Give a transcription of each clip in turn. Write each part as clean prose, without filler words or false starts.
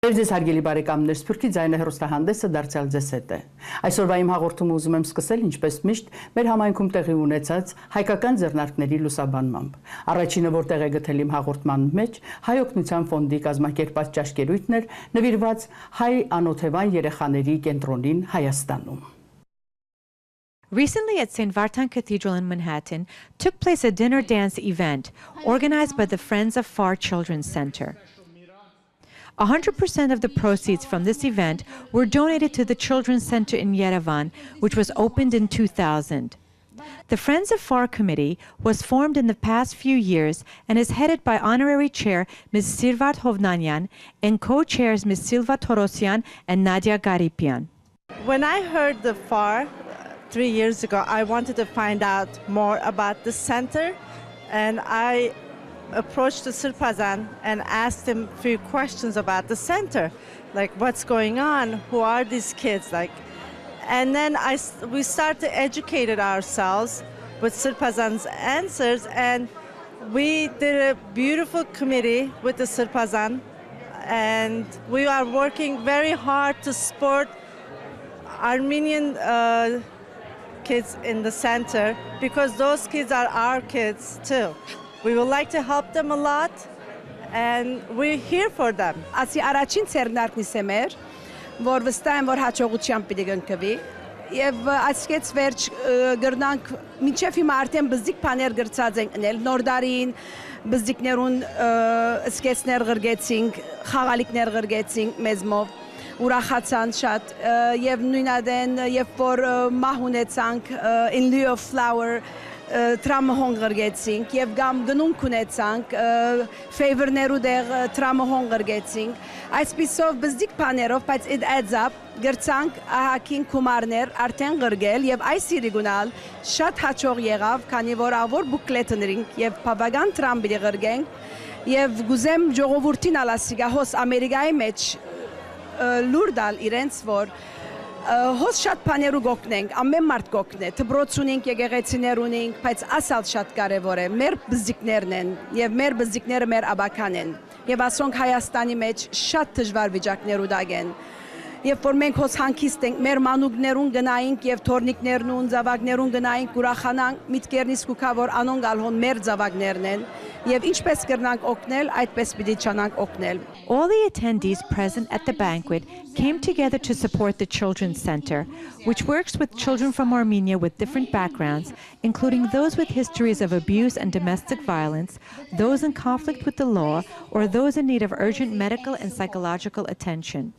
Ձեզ հարգելի բարեկամներ, Սփյուռքի ձայնը հեռուստահանդեսը դարձյալ ձեզ հետ է։ Այսօրվա իմ հաղորդումը ուզում եմ սկսել ինչպես միշտ մեր համայնքում տեղի ունեցած հայկական ձեռնարկների լուսաբանմամբ։ Առաջինը, որտեղ է գտել իմ հաղորդման մեջ, Հայ օգնության ֆոնդի կազմակերպած ճաշկերույթն էր, նվիրված հայ անօթևան երեխաների կենտրոնին Հայաստանում։ Recently at St. Vartan Cathedral in Manhattan took place a dinner dance event organized by the Friends of Far Children's Center. 100% of the proceeds from this event were donated to the Children's Center in Yerevan, which was opened in 2000. The Friends of Far Committee was formed in the past few years and is headed by Honorary Chair Ms. Sirvat Hovnanyan and co-chairs Ms. Silva Torosyan and Nadia Garipian. When I heard the FAR 3 years ago, I wanted to find out more about the center, and I approached the Sirpazan and asked him a few questions about the center, like what's going on, who are these kids, and then we started educating ourselves with Sirpazan's answers, and we did a beautiful committee with the Sirpazan, and we are working very hard to support Armenian kids in the center, because those kids are our kids too. We would like to help them a lot, and we're here for them. Ասի առաջին ցերնարկնի սեմեր, որ վստահ եմ, որ հաջողությամբ պիտի գտնվի, եւ այսքեց վերջ գրնանք մինչեւ հիմա արդեն բզիկ բաներ գրծած ենք ընել, նոր դարին բզիկներուն սկեցներ գրգեցինք, խաղալիքներ գրգեցինք մեզմով, ուրախացան շատ, եւ նույնադեն երբ որ մահ ունեցանք in lieu of flower տրամահոն գրգեցինք եւ գամ գնունք ունեցանք ֆեյվերներու դեղ տրամահոն գրգեցինք այսպիսով բզիկ բաներով բայց it adds up գրցանք ահակին կումարներ արդեն գրգել եւ այս իրիգունալ շատ հաջող եղավ քանի որ ավոր բուկլետներինք եւ բավական տրամբի գրգենք եւ գուզեմ ժողովրդին ալասիգա հոս ամերիկայի մեջ լուրդալ իրենց որ հոս շատ բաներու գոկնենք, ամեն մարդ գոկն է, թբրոց ունենք, եկեղեցիներ ունենք, բայց ասալ շատ կարևոր է, մեր բզիկներն են եւ մեր բզիկները մեր աբական են եւ ասոնք Հայաստանի մեջ շատ դժվար վիճակներու դակ են Երբ որ մենք հոս հանգիստ ենք, մեր մանուկներուն գնայինք եւ թորնիկներուն, զավակներուն գնայինք, ուրախանանք, միտքերնից կուքա որ անոնք ալհոն մեր զավակներն են եւ ինչպես կրնանք օգնել, այդպես պիտի չանանք օգնել. All the attendees present at the banquet came together to support the Children's Center, which works with children from Armenia with different backgrounds, including those with histories of abuse and domestic violence, those in conflict with the law, or those in need of urgent medical and psychological attention.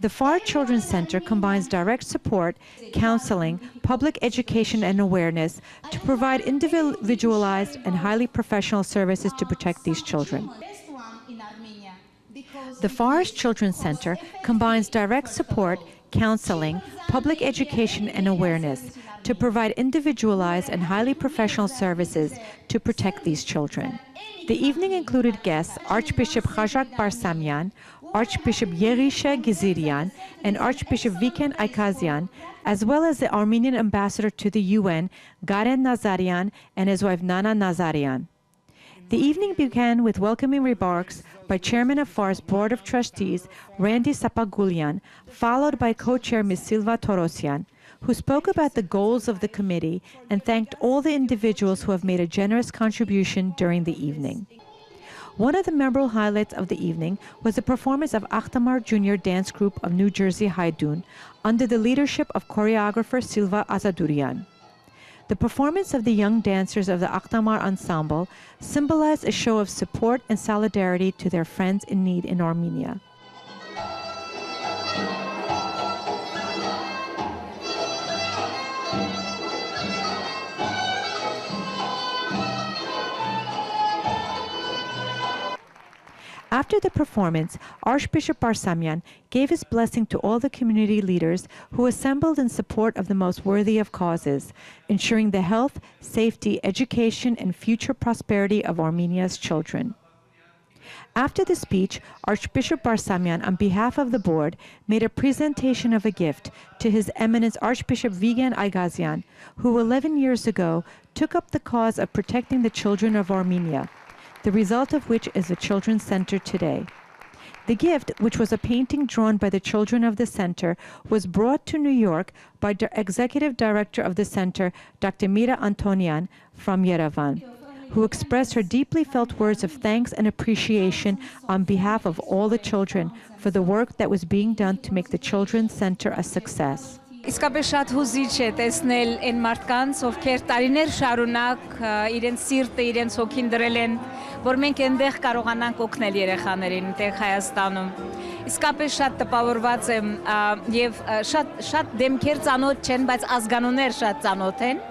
The FAR Children's Center combines direct support, counseling, public education and awareness to provide individualized and highly professional services to protect these children. The FAR's Children's Center combines direct support, counseling, public education and awareness to provide individualized and highly professional services to protect these children. The evening included guests Archbishop Khajag Barsamian, Archbishop Yerisha Gizirian, and Archbishop Vartan Armenian, as well as the Armenian ambassador to the UN, Garen Nazarian, and his wife Nana Nazarian. The evening began with welcoming remarks by Chairman of FAR's Board of Trustees, Randy Sapagulian, followed by co-chair Ms. Silva Torosyan, who spoke about the goals of the committee and thanked all the individuals who have made a generous contribution during the evening. One of the memorable highlights of the evening was the performance of Akhtamar Junior Dance Group of New Jersey Haidun under the leadership of choreographer Silva Azadurian. The performance of the young dancers of the Akhtamar Ensemble symbolized a show of support and solidarity to their friends in need in Armenia. After the performance, Archbishop Barsamian gave his blessing to all the community leaders who assembled in support of the most worthy of causes, ensuring the health, safety, education, and future prosperity of Armenia's children. After the speech, Archbishop Barsamian, on behalf of the board, made a presentation of a gift to His Eminence Archbishop Vigan Aygazyan, who 11 years ago took up the cause of protecting the children of Armenia, the result of which is the Children's Center today. The gift, which was a painting drawn by the children of the center, was brought to New York by the executive director of the center, Dr. Mira Antonian from Yerevan, who expressed her deeply felt words of thanks and appreciation on behalf of all the children for the work that was being done to make the Children's Center a success. Իսկապես շատ հուզիչ է տեսնել այն մարդկանց, ովքեր տարիներ շարունակ իրենց սիրտը, իրենց հոգին դրել են, որ մենք այնտեղ կարողանանք օգնել երեխաներին այնտեղ Հայաստանում։ Իսկապես շատ տպավորված եմ եւ շատ դեմքեր ծանոթ չեն, բայց ազգանուններ շատ ծանոթ են։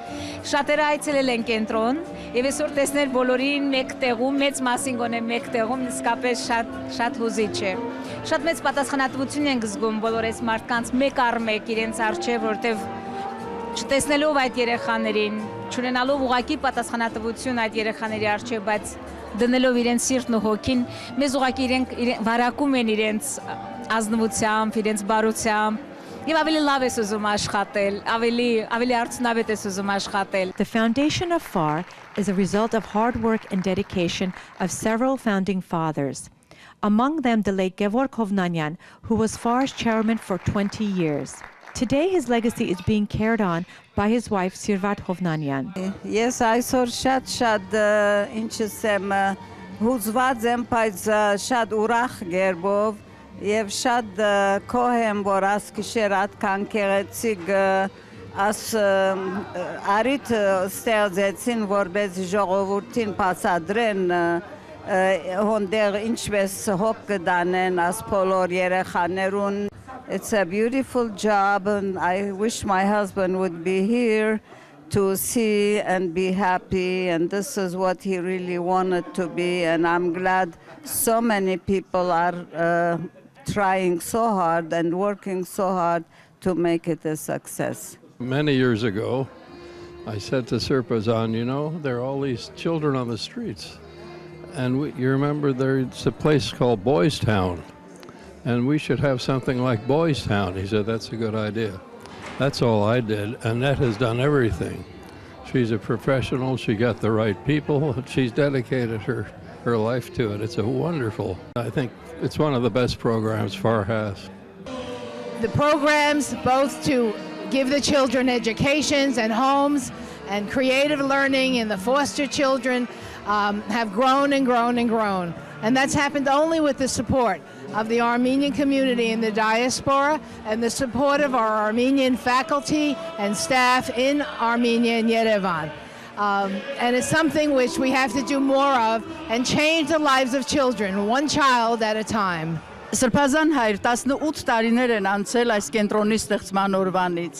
Շատերը այցելել են կենտրոն եւ այսօր տեսնել բոլորին մեկ տեղում, մեծ մասին գոնե մեկ տեղում իսկապես շատ հուզիչ է։ Շատ մեծ պատասխանատվություն ենք զգում բոլոր այս մարդկանց մեկ առ մեկ իրենց առջև, որտեվ չտեսնելով այդ երեխաներին, չունենալով ուղղակի պատասխանատվություն այդ երեխաների առջև, բայց դնելով իրենց սիրտն ու հոգին, մեզ ուղղակի իրենք վարակում են իրենց ազնվությամբ, իրենց բարությամբ, եւ ավելի լավ ես ուզում աշխատել, ավելի արդյունավետ ես ուզում աշխատել։ The foundation of FAR is a result of hard work and dedication of several founding fathers. Among them the late Gevorg Hovnanyan, who was FAR's chairman for 20 years. Today his legacy is being carried on by his wife Sirvat Hovnanyan. Yes, այսօր շատ ինչս եմ հուզված եմ, բայց շատ ուրախ գերբով եւ շատ գոհ եմ, որ ասկիշեր այդքան գեղեցիկ արիթ ստեղծեցին, որպես ժողովրդին բացատրեն հոնդեղ ինչպես հոգ կդանեն աս բոլոր երեխաներուն. It's a beautiful job, and I wish my husband would be here to see and be happy, and this is what he really wanted to be, and I'm glad so many people are trying so hard and working so hard to make it a success. Many years ago, I said to Sirpazan, you know, there are all these children on the streets, and you remember there's a place called Boys Town, and we should have something like Boys Town. He said, that's a good idea. That's all I did. Annette has done everything. She's a professional. She got the right people. She's dedicated her life to it. It's a wonderful, I think it's one of the best programs FAR has. The programs both to give the children educations and homes and creative learning in the foster children have grown and grown and grown. And that's happened only with the support of the Armenian community in the diaspora and the support of our Armenian faculty and staff in Armenia and Yerevan. And it's something which we have to do more of and change the lives of children, one child at a time. Սրբազան հայր 18 տարիներ են անցել այս կենտրոնի ստեղծման օրվանից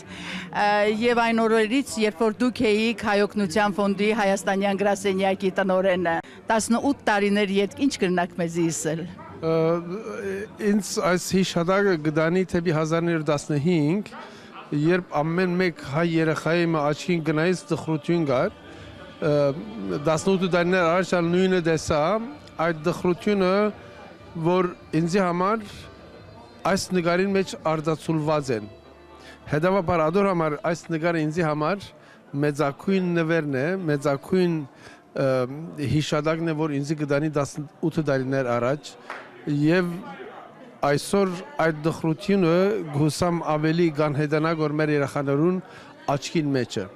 եւ այն օրերից, երբ որ դուք էիք Հայօգնության ֆոնդի Հայաստանյան գրասենյակի տնօրենը, 18 տարիներ յետ ինչ կրնակ մեզի իսել։ Ինձ այս հիշադակը գտանի թեպի 1915, երբ ամեն մեկ հայ երեխայի աչքին գնայից տխրություն կար, 18 տարիներ առաջ նույնը տեսա, այդ տխրությունը որ ինձի համար այս նկարին մեջ արտացոլված են։ Հետևաբար ադոր համար այս նկարը ինձի համար մեծակույն նվերն է, մեծակույն հիշադակն է, որ ինձի կդանի 18 տարիներ առաջ եւ այսօր այդ դխրությունը գուսամ ավելի կանհետանա որ մեր երեխաներուն աչքին մեջ է։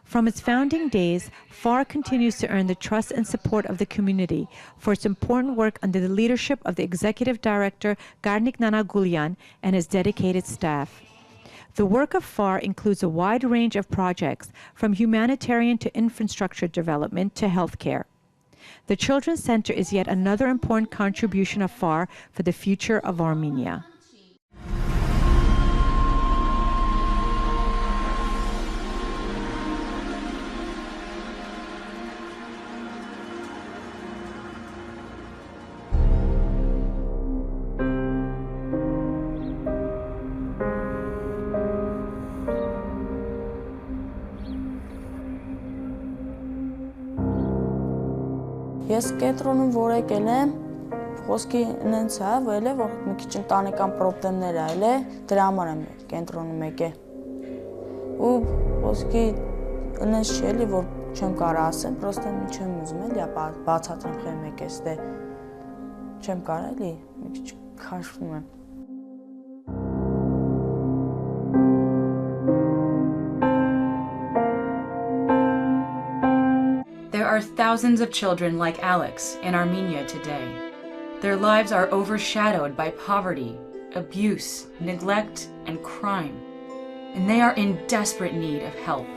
From its founding days, FAR continues to earn the trust and support of the community for its important work under the leadership of the Executive Director, Garnik Nanagulyan, and his dedicated staff. The work of FAR includes a wide range of projects, from humanitarian to infrastructure development to healthcare. The Children's Center is yet another important contribution of FAR for the future of Armenia. Ես կենտրոնում որ եկել եմ, խոսքի նենց է, վել է, որ մի քիչ ընտանեկան պրոբլեմներ այլ է, դրա համար եմ կենտրոնում եկել։ Ու խոսքի նենց չի էլի, որ չեմ կարող ասեմ, պրոստը մի չեմ ուզում էլի, բացատրեմ խեմ եկես դե։ չեմ կարող էլի, մի քիչ քաշվում եմ։ There are thousands of children like Alex in Armenia today. Their lives are overshadowed by poverty, abuse, neglect, and crime, and they are in desperate need of help.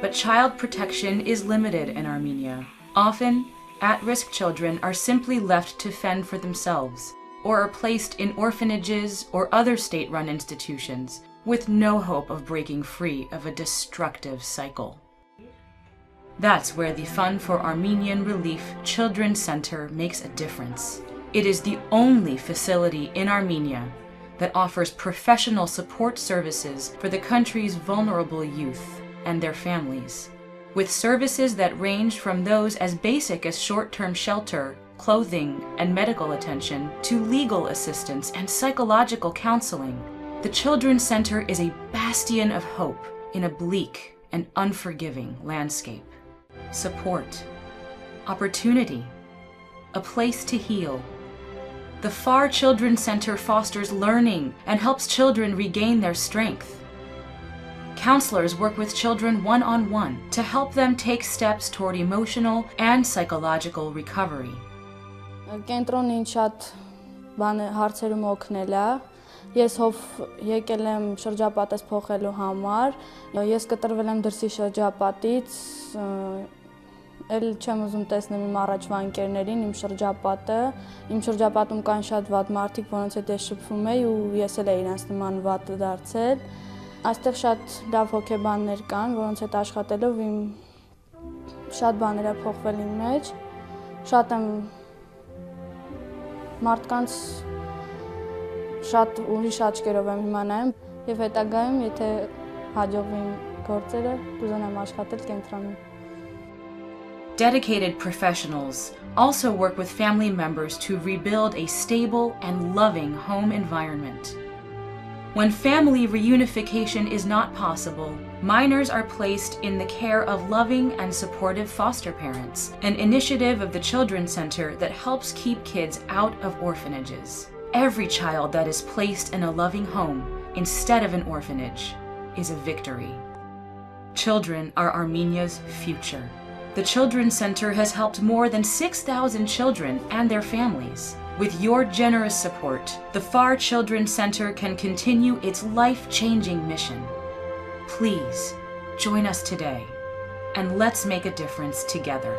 But child protection is limited in Armenia. Often, at-risk children are simply left to fend for themselves, or are placed in orphanages or other state-run institutions with no hope of breaking free of a destructive cycle. That's where the Fund for Armenian Relief Children's Center makes a difference. It is the only facility in Armenia that offers professional support services for the country's vulnerable youth and their families, with services that range from those as basic as short-term shelter, clothing, and medical attention to legal assistance and psychological counseling. The Children's Center is a bastion of hope in a bleak and unforgiving landscape. Support, opportunity, a place to heal. The FAR Children's Center fosters learning and helps children regain their strength. Counselors work with children one-on-one to help them take steps toward emotional and psychological recovery. Կենտրոնին շատ հարցերում օգնել է։ Ես հով եկել եմ շրջապատս փոխելու համար։ Ես կտրվել եմ դրսի շրջապատից, էլ չեմ ուզում տեսնել իմ առաջվա ընկերներին, իմ շրջապատում կան շատ վատ մարդիկ, որոնց հետ ես շփվում եի ու ես էլ էի իրենց նման վատ դարձել։ Այստեղ շատ լավ հոգեբաններ կան, որոնց հետ աշխատելով իմ շատ բաներ է փոխվել իմ մեջ։ Շատ եմ մարդկանց շատ ուրիշ աչքերով եմ հիմա նայում եւ հետագայում եթե հաջողվի գործերը կուզենամ աշխատել կենտրոնում։ Dedicated professionals also work with family members to rebuild a stable and loving home environment. When family reunification is not possible, minors are placed in the care of loving and supportive foster parents, an initiative of the Children's Center that helps keep kids out of orphanages. Every child that is placed in a loving home instead of an orphanage is a victory. Children are Armenia's future. The Children's Center has helped more than 6,000 children and their families. With your generous support, the FAR Children's Center can continue its life-changing mission. Please join us today, and let's make a difference together.